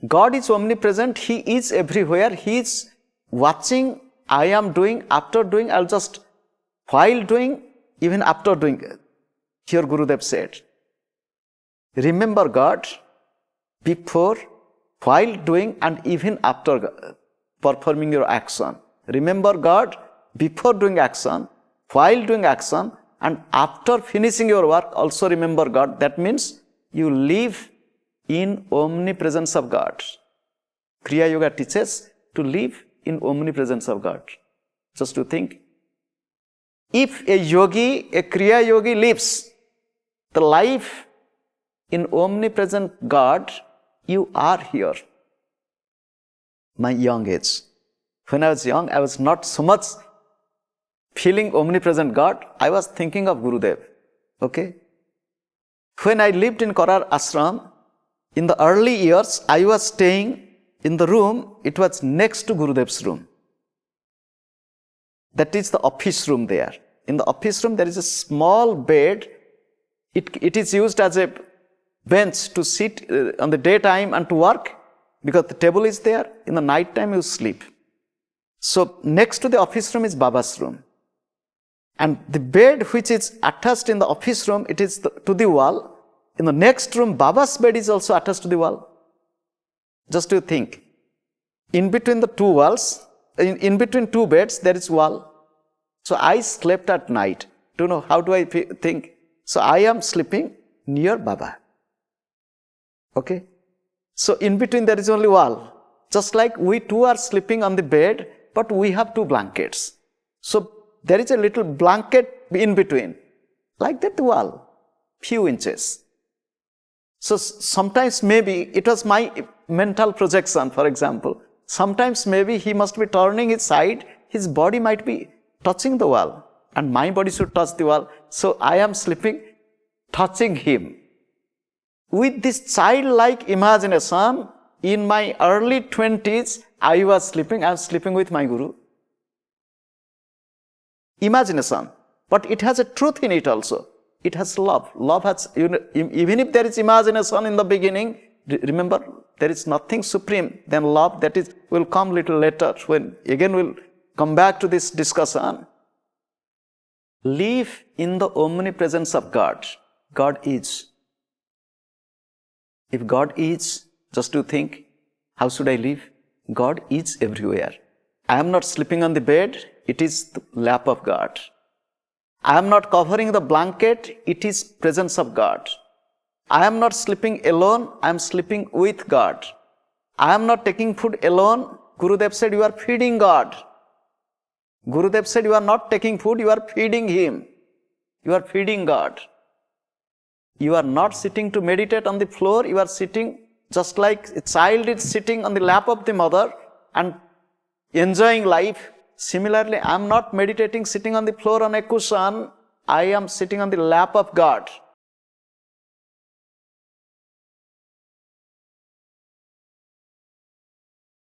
God is omnipresent. He is everywhere. He is watching. I am doing, after doing, I'll just, while doing, even after doing. Here Gurudev said, remember God before, while doing, and even after performing your action. Remember God before doing action, while doing action, and after finishing your work, also remember God. That means you live in omnipresence of God. Kriya Yoga teaches to live in omnipresence of God. Just to think, if a yogi, a Kriya yogi lives the life in omnipresent God, you are here. My young age. When I was young, I was not so much feeling omnipresent God. I was thinking of Gurudev. Okay? When I lived in Korar Ashram, in the early years, I was staying in the room, it was next to Gurudev's room. That is the office room there. In the office room, there is a small bed. It is used as a bench to sit on the daytime and to work, because the table is there. In the night time, you sleep. So next to the office room is Baba's room. And the bed which is attached in the office room, it is to the wall. In the next room, Baba's bed is also attached to the wall. Just to think, in between the two walls, in between two beds, there is wall. So I slept at night. Do you know how do I think? So I am sleeping near Baba. Okay? So in between there is only wall. Just like we two are sleeping on the bed, but we have two blankets. So there is a little blanket in between. Like that wall, few inches. So sometimes maybe it was my mental projection, for example. Sometimes maybe he must be turning his side, his body might be touching the wall, and my body should touch the wall. So I am sleeping, touching him. With this childlike imagination, in my early 20s, I was sleeping with my Guru. Imagination. But it has a truth in it also. It has love. Love has, even if there is imagination in the beginning, remember, there is nothing supreme than love. That is, will come little later when again we'll come back to this discussion. Live in the omnipresence of God. God is. If God is, just to think, how should I live? God is everywhere. I am not sleeping on the bed, it is the lap of God. I am not covering the blanket, it is presence of God. I am not sleeping alone, I am sleeping with God. I am not taking food alone. Gurudev said, you are feeding God. Gurudev said, you are not taking food, you are feeding Him. You are feeding God. You are not sitting to meditate on the floor, you are sitting just like a child is sitting on the lap of the mother and enjoying life. Similarly, I am not meditating sitting on the floor on a cushion, I am sitting on the lap of God.